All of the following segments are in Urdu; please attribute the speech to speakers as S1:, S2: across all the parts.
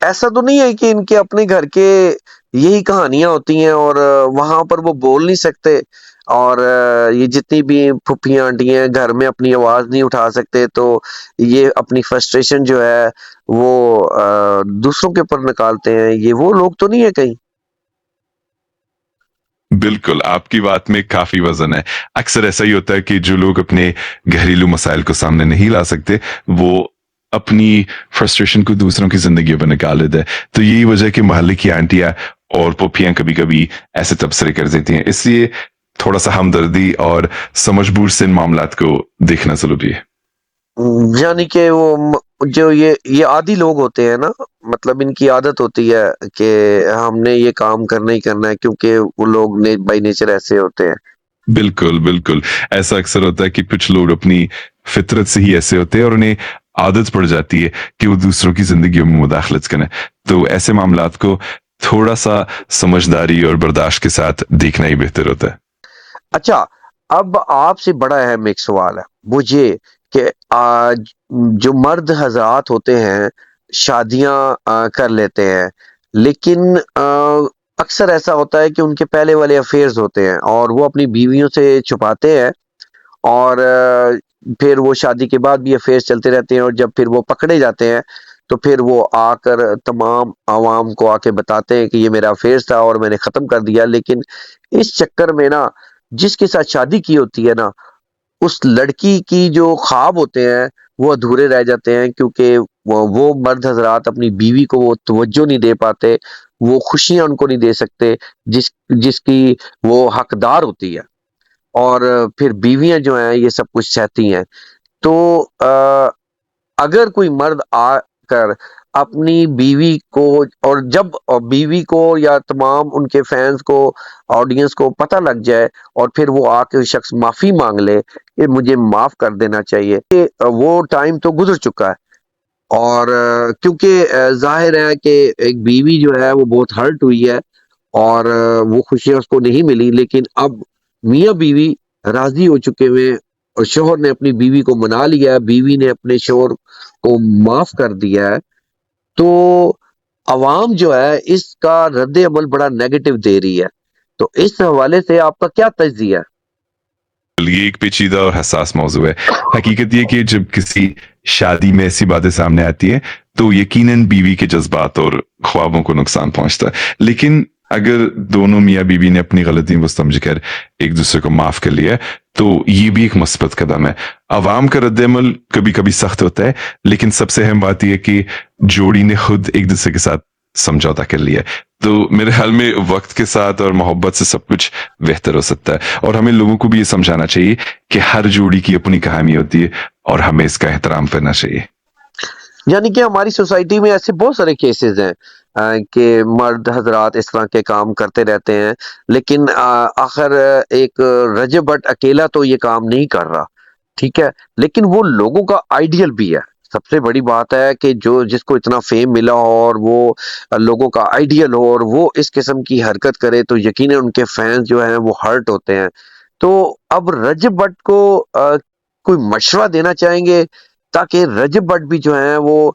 S1: ایسا تو نہیں ہے کہ ان کے اپنے گھر کے یہی کہانیاں ہوتی ہیں اور وہاں پر وہ بول نہیں سکتے، اور یہ جتنی بھی پھپھیاں آنٹی ہیں گھر میں اپنی آواز نہیں اٹھا سکتے، تو یہ اپنی فرسٹریشن جو ہے وہ دوسروں کے اوپر نکالتے ہیں؟ یہ وہ لوگ تو نہیں ہے کہیں؟
S2: بالکل، آپ کی بات میں کافی وزن ہے. اکثر ایسا ہی ہوتا ہے کہ جو لوگ اپنے گھریلو مسائل کو سامنے نہیں لا سکتے وہ اپنی فرسٹریشن کو دوسروں کی زندگیوں پر نکال دیتے ہیں. تو یہی وجہ ہے کہ محلے کی آنٹیاں اور پھوپھیاں کبھی کبھی ایسے تبصرے کر دیتی ہیں. اس لیے تھوڑا سا ہمدردی اور سمجھ بوجھ سے ان معاملات کو دیکھنا ضروری ہے.
S1: یعنی کہ وہ جو یہ عادی لوگ ہوتے ہیں نا، مطلب ان کی عادت ہوتی ہے کہ ہم نے یہ کام کرنا ہی کرنا ہے، کیونکہ وہ لوگ بائی نیچر ایسے ہوتے ہیں.
S2: بالکل بالکل، ایسا اکثر ہوتا ہے کہ کچھ لوگ اپنی فطرت سے ہی ایسے ہوتے ہیں اور انہیں عادت پڑ جاتی ہے کہ وہ دوسروں کی زندگیوں میں مداخلت کریں. تو ایسے معاملات کو تھوڑا سا سمجھداری اور برداشت کے ساتھ دیکھنا ہی بہتر ہوتا ہے.
S1: اچھا، اب آپ سے بڑا اہم ایک سوال ہے وہ یہ کہ آج جو مرد حضرات ہوتے ہیں شادیاں کر لیتے ہیں، لیکن اکثر ایسا ہوتا ہے کہ ان کے پہلے والے افیئرز ہوتے ہیں اور وہ اپنی بیویوں سے چھپاتے ہیں، اور پھر وہ شادی کے بعد بھی افیئرز چلتے رہتے ہیں، اور جب پھر وہ پکڑے جاتے ہیں تو پھر وہ آ کر تمام عوام کو آ کے بتاتے ہیں کہ یہ میرا افیئر تھا اور میں نے ختم کر دیا. لیکن اس چکر میں نا جس کے ساتھ شادی کی ہوتی ہے نا، اس لڑکی کی جو خواب ہوتے ہیں وہ ادھورے رہ جاتے ہیں، کیونکہ وہ مرد حضرات اپنی بیوی کو وہ توجہ نہیں دے پاتے، وہ خوشیاں ان کو نہیں دے سکتے جس کی وہ حقدار ہوتی ہے، اور پھر بیویاں جو ہیں یہ سب کچھ سہتی ہیں. تو اگر کوئی مرد آ کر اپنی بیوی کو، اور جب بیوی کو یا تمام ان کے فینس کو، آڈینس کو پتہ لگ جائے اور پھر وہ آ کے شخص معافی مانگ لے کہ مجھے معاف کر دینا چاہیے، کہ وہ ٹائم تو گزر چکا ہے. اور کیونکہ ظاہر ہے کہ ایک بیوی جو ہے وہ بہت ہرٹ ہوئی ہے اور وہ خوشیاں اس کو نہیں ملی، لیکن اب میاں بیوی راضی ہو چکے ہوئے، اور شوہر نے اپنی بیوی کو منا لیا ہے، بیوی نے اپنے شوہر کو معاف کر دیا ہے. تو عوام جو ہے اس کا رد عمل بڑا نیگیٹو دے رہی ہے. تو اس حوالے سے آپ کا کیا تجزیہ ہے؟
S2: یہ ایک پیچیدہ اور حساس موضوع ہے. حقیقت یہ کہ جب کسی شادی میں ایسی باتیں سامنے آتی ہیں تو یقیناً بیوی کے جذبات اور خوابوں کو نقصان پہنچتا ہے. لیکن اگر دونوں میاں بیوی نے اپنی غلطیوں کو سمجھ کر ایک دوسرے کو معاف کر لیا تو یہ بھی ایک مثبت قدم ہے. عوام کا رد عمل کبھی کبھی سخت ہوتا ہے، لیکن سب سے اہم بات یہ ہے کہ جوڑی نے خود ایک دوسرے کے ساتھ سمجھوتا کر لیا. تو میرے خیال میں وقت کے ساتھ اور محبت سے سب کچھ بہتر ہو سکتا ہے، اور ہمیں لوگوں کو بھی یہ سمجھانا چاہیے کہ ہر جوڑی کی اپنی کہانی ہوتی ہے اور ہمیں اس کا احترام کرنا چاہیے.
S1: یعنی کہ ہماری سوسائٹی میں ایسے بہت سارے کیسز ہیں کہ مرد حضرات اس طرح کے کام کرتے رہتے ہیں، لیکن آخر ایک رجب بٹ اکیلا تو یہ کام نہیں کر رہا، ٹھیک ہے، لیکن وہ لوگوں کا آئیڈیل بھی ہے. سب سے بڑی بات ہے کہ جس کو اتنا فیم ملا ہو اور وہ لوگوں کا آئیڈیل ہو اور وہ اس قسم کی حرکت کرے تو یقیناً ان کے فینس جو ہیں وہ ہرٹ ہوتے ہیں. تو اب رجب بٹ کو کوئی مشورہ دینا چاہیں گے تاکہ رجب بٹ بھی جو ہیں وہ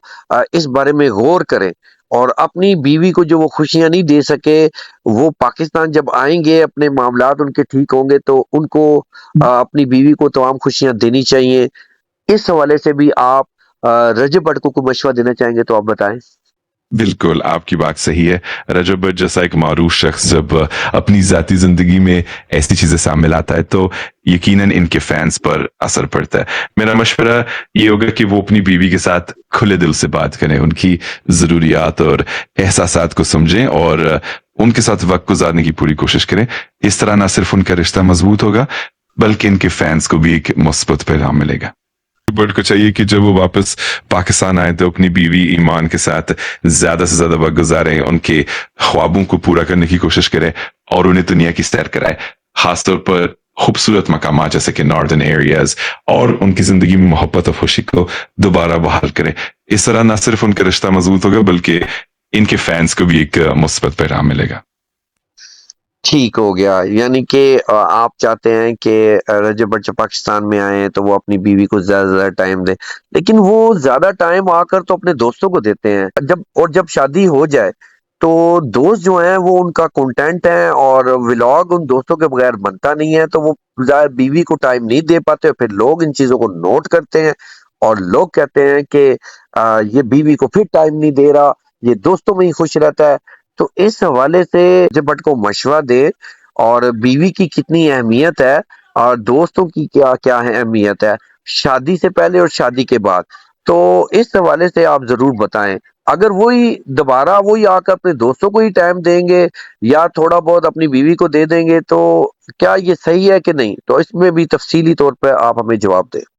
S1: اس بارے میں غور کریں، اور اپنی بیوی کو جو وہ خوشیاں نہیں دے سکے، وہ پاکستان جب آئیں گے اپنے معاملات ان کے ٹھیک ہوں گے تو ان کو اپنی بیوی کو تمام خوشیاں دینی چاہیے. اس حوالے سے بھی آپ رجب بٹ کو کوئی مشورہ دینا چاہیں گے تو آپ بتائیں.
S2: بالکل، آپ کی بات صحیح ہے. رجب بٹ جیسا ایک معروف شخص جب اپنی ذاتی زندگی میں ایسی چیزیں سامنے لاتا ہے تو یقیناً ان کے فینس پر اثر پڑتا ہے. میرا مشورہ یہ ہوگا کہ وہ اپنی بیوی کے ساتھ کھلے دل سے بات کریں، ان کی ضروریات اور احساسات کو سمجھیں اور ان کے ساتھ وقت گزارنے کی پوری کوشش کریں. اس طرح نہ صرف ان کا رشتہ مضبوط ہوگا بلکہ ان کے فینس کو بھی ایک مثبت پیغام ملے گا. بٹ کو چاہیے کہ جب وہ واپس پاکستان آئے تو اپنی بیوی ایمان کے ساتھ زیادہ سے زیادہ وقت گزاریں، ان کے خوابوں کو پورا کرنے کی کوشش کریں اور انہیں دنیا کی سیر کرائیں، خاص طور پر خوبصورت مقامات جیسے کہ ناردرن ایریاز، اور ان کی زندگی میں محبت اور خوشی کو دوبارہ بحال کریں. اس طرح نہ صرف ان کا رشتہ مضبوط ہوگا بلکہ ان کے فینس کو بھی ایک مثبت پیغام ملے گا.
S1: ٹھیک ہو گیا، یعنی کہ آپ چاہتے ہیں کہ رجب بٹ جب پاکستان میں آئے ہیں تو وہ اپنی بیوی کو زیادہ سے زیادہ ٹائم دیں، لیکن وہ زیادہ ٹائم آ کر تو اپنے دوستوں کو دیتے ہیں، جب شادی ہو جائے تو دوست جو ہیں وہ ان کا کنٹینٹ ہیں، اور ولاگ ان دوستوں کے بغیر بنتا نہیں ہے، تو وہ ظاہر بیوی کو ٹائم نہیں دے پاتے، پھر لوگ ان چیزوں کو نوٹ کرتے ہیں اور لوگ کہتے ہیں کہ یہ بیوی کو پھر ٹائم نہیں دے رہا، یہ دوستوں میں ہی خوش رہتا ہے۔ تو اس حوالے سے جب بٹ کو مشورہ دے اور بیوی کی کتنی اہمیت ہے اور دوستوں کی کیا کیا اہمیت ہے شادی سے پہلے اور شادی کے بعد، تو اس حوالے سے آپ ضرور بتائیں۔ اگر وہی دوبارہ وہی آ کر اپنے دوستوں کو ہی ٹائم دیں گے یا تھوڑا بہت اپنی بیوی کو دے دیں گے تو کیا یہ صحیح ہے کہ نہیں؟ تو اس میں بھی تفصیلی طور پہ آپ ہمیں جواب دیں۔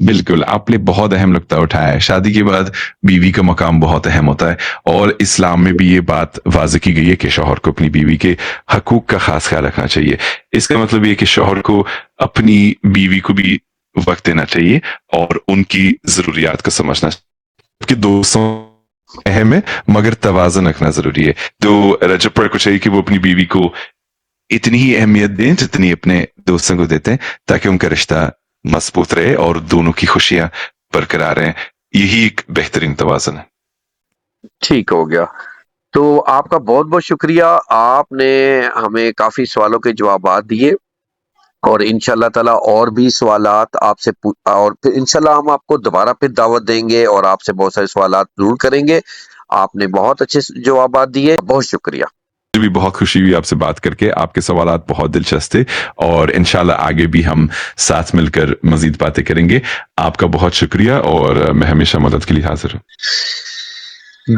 S2: بالکل، آپ نے بہت اہم نقطہ اٹھایا ہے. شادی کے بعد بیوی کا مقام بہت اہم ہوتا ہے، اور اسلام میں بھی یہ بات واضح کی گئی ہے کہ شوہر کو اپنی بیوی کے حقوق کا خاص خیال رکھنا چاہیے. اس کا مطلب یہ کہ شوہر کو اپنی بیوی کو بھی وقت دینا چاہیے اور ان کی ضروریات کو سمجھنا چاہیے کہ دوستوں اہم ہے مگر توازن رکھنا ضروری ہے. تو رجب پر کو چاہیے کہ وہ اپنی بیوی کو اتنی ہی اہمیت دیں جتنی اپنے دوستوں کو دیتے ہیں، تاکہ ان کا رشتہ مضبوط رہے اور دونوں کی خوشیاں برقرار رہیں. یہی ایک بہترین توازن ہے.
S1: ٹھیک ہو گیا، تو آپ کا بہت بہت شکریہ، آپ نے ہمیں کافی سوالوں کے جوابات دیے، اور انشاءاللہ تعالی اور بھی سوالات آپ سے اور پھر انشاءاللہ ہم آپ کو دوبارہ پھر دعوت دیں گے اور آپ سے بہت سارے سوالات ضرور کریں گے. آپ نے بہت اچھے جوابات دیے، بہت شکریہ۔
S2: مجھے بھی بہت خوشی ہوئی آپ سے بات کر کے. آپ کے سوالات بہت دلچسپ تھے، اور انشاءاللہ آگے بھی ہم ساتھ مل کر مزید باتیں کریں گے. آپ کا بہت شکریہ، اور میں ہمیشہ مدد کے لیے حاضر ہوں.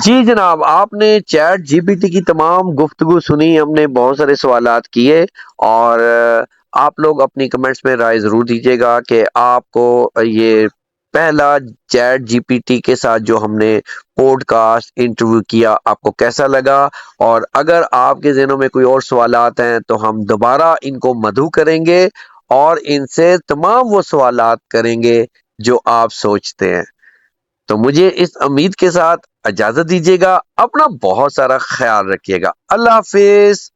S1: جی جناب، آپ نے چیٹ جی پی ٹی کی تمام گفتگو سنی، ہم نے بہت سارے سوالات کیے، اور آپ لوگ اپنی کمنٹس میں رائے ضرور دیجیے گا کہ آپ کو یہ پہلا چیٹ جی پی ٹی کے ساتھ جو ہم نے پوڈ کاسٹ انٹرویو کیا آپ کو کیسا لگا، اور اگر آپ کے ذہنوں میں کوئی اور سوالات ہیں تو ہم دوبارہ ان کو مدعو کریں گے اور ان سے تمام وہ سوالات کریں گے جو آپ سوچتے ہیں. تو مجھے اس امید کے ساتھ اجازت دیجیے گا، اپنا بہت سارا خیال رکھیے گا. اللہ حافظ.